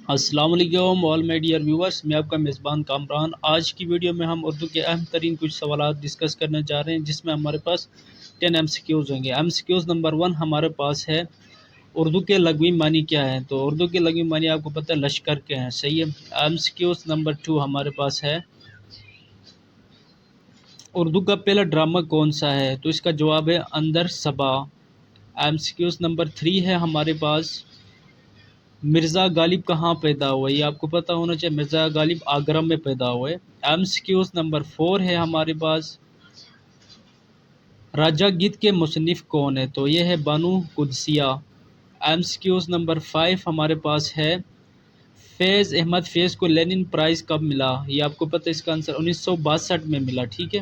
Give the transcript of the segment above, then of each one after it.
السلام علیکم آل my dear viewers, میں آپ کا میزبان کامران۔ آج کی ویڈیو میں ہم اردو کے اہم ترین کچھ سوالات ڈسکس کرنے جا رہے ہیں، جس میں ہمارے پاس 10 ایم سی کیوز ہوں گے۔ ایم سی کیوز نمبر 1 ہمارے پاس ہے اردو کے لغوی معنی کیا ہے؟ تو اردو کے لغوی معنی آپ کو پتہ ہے لشکر کے ہیں، صحیح ہے۔ ایم سی کیوز نمبر 2 ہمارے پاس ہے اردو کا پہلا ڈرامہ کون سا ہے؟ تو اس کا جواب ہے اندر صبا۔ ایم سی کیوز نمبر 3 ہے ہمارے پاس مرزا غالب کہاں پیدا ہوئے؟ یہ آپ کو پتہ ہونا چاہیے، مرزا غالب آگرہ میں پیدا ہوئے۔ ایم سی کیوز نمبر 4 ہے ہمارے پاس راجہ گیت کے مصنف کون ہے؟ تو یہ ہے Bano Qudsia. M C Qs number 5 ہمارے پاس ہے فیض احمد فیض کو لینن پرائز کب ملا؟ یہ آپ کو پتہ ہے، اس کا آنسر 1962 میں ملا، ٹھیک ہے۔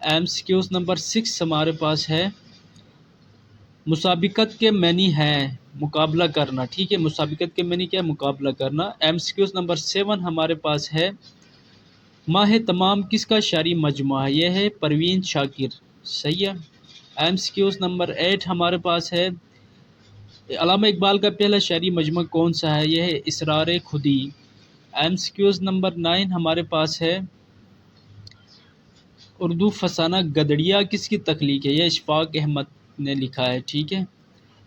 ایم سی کیوز نمبر 6 ہمارے پاس ہے مسابقت کے معنی ہے مقابلہ کرنا، ٹھیک ہے۔ مسابقت کے معنی کیا ہے؟ مقابلہ کرنا۔ ایم سی کیوز نمبر 7 ہمارے پاس ہے ماہ تمام کس کا شعری مجموعہ ہے؟ یہ ہے پروین شاکر، صحیح ہے۔ ایم سی کیوز نمبر 8 ہمارے پاس ہے علامہ اقبال کا پہلا شعری مجموعہ کون سا ہے؟ یہ ہے اسرار خودی۔ ایم سی کیوز نمبر 9 ہمارے پاس ہے اردو فسانہ گدڑیا کس کی تخلیق ہے؟ یہ اشفاق احمد نے لکھا ہے، ٹھیک ہے۔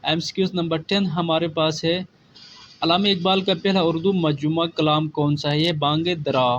ایم سی کیوز نمبر 10 ہمارے پاس ہے علامہ اقبال کا پہلا اردو مجموعہ کلام کون سا ہے؟ یہ بانگ درا۔